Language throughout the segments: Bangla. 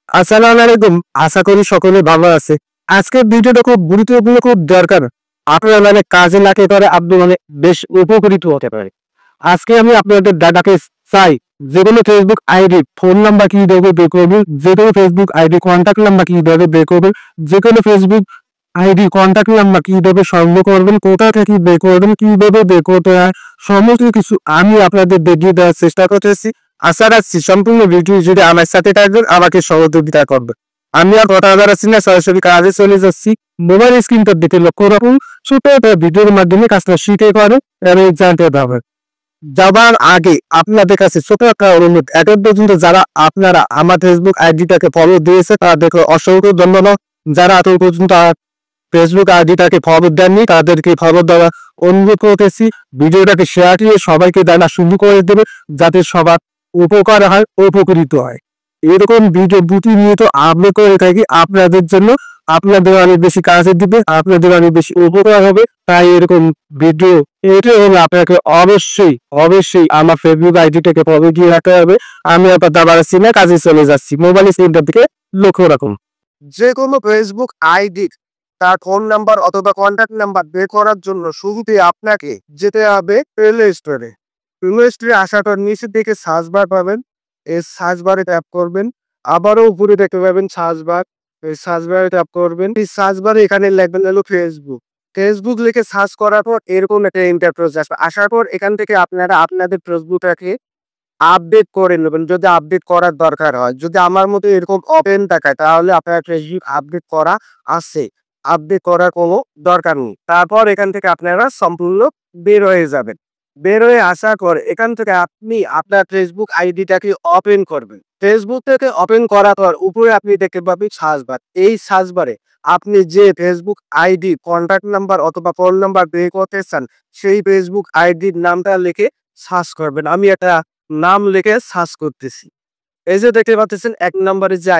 আসসালামু আলাইকুম। আশা করি সকলে ভালো আছে। আজকের ভিডিওটা খুব গুরুত্বপূর্ণ, খুব দরকার। আপনার কাজে লাগতে পারে, আপনি বেশ উপকৃত হতে পারে। আজকে আমি আপনাদের ডাটাকে চাই, যেকোনো ফেসবুক আইডি ফোন নাম্বার কিভাবে বের করবেন, যেকোনো ফেসবুক আইডি কন্ট্যাক্ট নাম্বার কিভাবে বের করবেন, যেকোনো ফেসবুক আইডি কন্ট্যাক্ট নাম্বার কিভাবে সংগ্রহ করবেন, কোথা থেকে বের করবেন, কিভাবে বের করতে হয়, সমস্ত কিছু আমি আপনাদের দেখিয়ে দেওয়ার চেষ্টা করতেছি। আশা রাখছি সম্পূর্ণ ভিডিও জুড়ে আমার সাথে থাকবেন, আমাকে সহযোগিতা করবে। আমি আর কথা বাড়াচ্ছি না, সরাসরি কাজে চলে যাচ্ছি। মোবাইল স্ক্রিনটা দিকে লক্ষ্য রাখুন। ছোট একটা ভিডিওর মাধ্যমে কাজটা শিখে পারেন এবং জানতে পারবেন। যাবার আগে আপনাদের কাছে ছোট একটা অনুরোধ, এখন পর্যন্ত যারা আপনারা আমার ফেসবুক আইডিটাকে ফলো দিয়েছে তাদেরকে অসংখ্য ধন্যবাদ। যারা এখন পর্যন্ত ফেসবুক আইডিটাকে ফলো দেননি তাদেরকে ফলো দেওয়া অনুরোধ করতেছি। ভিডিওটাকে শেয়ার দিয়ে সবাইকে জানা শুরু করে দেবে, যাতে সবার উপকার হয়, উপকৃত হয়। এরকম ভিডিও প্রতিনিয়ত আপলোড করে থাকি আপনাদের জন্য। আপনাদের অনেক বেশি কাজে দিবে, আপনাদের অনেক বেশি উপকার হবে। তাই এরকম ভিডিও এটা হলে আপনাকে অবশ্যই অবশ্যই আমার ফেসবুক আইডিটাকে ফলো দিয়ে রাখতে হবে। আমি আপনার দাবার সিনে কাজে চলে যাচ্ছি। মোবাইল স্ক্রিনটার দিকে লক্ষ্য রাখুন। যে কোনো ফেসবুক আইডি তার ফোন নাম্বার অথবা কন্ট্যাক্ট নাম্বার বের করার জন্য শুরুতে আপনাকে যেতে হবে প্লে স্টোরে। প্লে স্টোরে আসার পর নিচের দিকে সার্চ বার পাবেন, এই সার্চ বারে ট্যাপ করবেন। আবারও উপরে দেখতে পাবেন সার্চ বার, এই সার্চ বারে ট্যাপ করবেন। এই সার্চ বারে এখানে লিখবেন হলো ফেসবুক। ফেসবুক লিখে সার্চ করার পর এরকম একটা ইন্টারফেস আসবে। আসার পর এখান থেকে আপনারা আপনাদের ফেসবুকটাকে আপডেট করে নেবেন যদি আপডেট করার দরকার হয়। যদি আমার মতো এরকম ওপেন দেখায় তাহলে আপনার ফেসবুক আপডেট করা আছে, আপডেট করার কোনো দরকার নেই। তারপর এখান থেকে আপনারা সম্পূর্ণ বের হয়ে যাবেন। বের হয়ে আসার পর এখান থেকে আপনি আপনার ফেসবুক আইডিটাকে ওপেন করবেন। ফেসবুক থেকে ওপেন করার পর উপরে আপনি দেখতে পাবেন সার্চ বার। এই সার্চ বারে আপনি যে ফেসবুক আইডি কন্ট্যাক্ট নাম্বার অথবা ফোন নাম্বার বের করতে চান সেই ফেসবুক আইডির নামটা লিখে সার্চ করবেন। আমি একটা নাম লিখে সার্চ করতেছি। এই যে দেখতে পাচ্ছেন ১ নম্বরের যে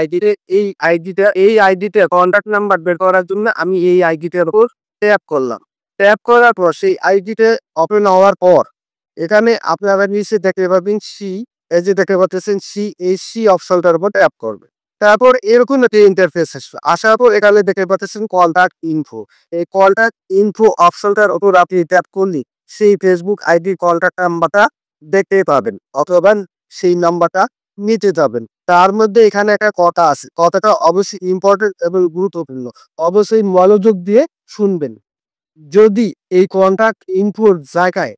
আইডিটা, এই আইডিতে কন্ট্যাক্ট নাম্বার বের করার জন্য আমি এই আইডিটার উপর ট্যাপ করলাম। ট্যাপ করার পর সেই আইডিতে ওপেন হওয়ার পর এখানে আপনারা নিচে দেখতে পাবেন সি, এই যে দেখতে পাচ্ছেন সি, এই সি অপশনটার উপর ট্যাপ করবেন। তারপর এরকম একটা ইন্টারফেস আসবে। আসার পর এখানে দেখতে পাচ্ছেন কন্ট্যাক্ট ইনফো। এই কন্ট্যাক্ট ইনফো অপশনটার উপর আপনি ট্যাপ করলে সেই ফেসবুক আইডি কন্ট্যাক্ট নাম্বারটা দেখতে পাবেন অথবা সেই নাম্বারটা নিতে যাবেন। তার মধ্যে এখানে একটা কথা আছে, কথাটা অবশ্যই ইম্পর্টেন্ট এবং গুরুত্বপূর্ণ। অবশ্যই মনোযোগ দিয়ে শুনবেন। যদি এই কন্ট্যাক্ট ইনফোর জায়গায়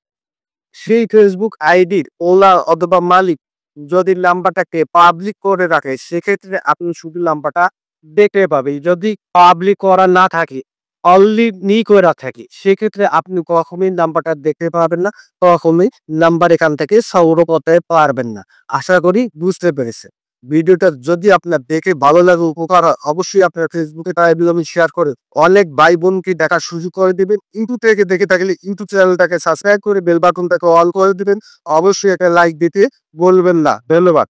সেই ফেসবুক আইডির ওনার অথবা মালিক যদি নাম্বারটাকে পাবলিক করে রাখে সেক্ষেত্রে আপনি শুধু নাম্বারটা দেখতে পাবেন। যদি পাবলিক করা না থাকে, অলরেডি করা থাকে, সেক্ষেত্রে আপনি কখনোই নাম্বারটা দেখতে পাবেন না, কখনোই নাম্বার এখান থেকে সংগ্রহ করতে পারবেন না। আশা করি বুঝতে পেরেছেন। ভিডিওটা যদি আপনার দেখে ভালো লাগে, উপকার হয়, অবশ্যই আপনার ফেসবুকে তাই শেয়ার করে অনেক ভাই বোনকে দেখার সুযোগ করে দিবেন। ইউটিউব থেকে দেখে থাকলে ইউটিউব চ্যানেলটাকে সাবস্ক্রাইব করে বেল বাটনটাকে অল করে দিবেন। অবশ্যই একটা লাইক দিতে বলবেন না। ধন্যবাদ।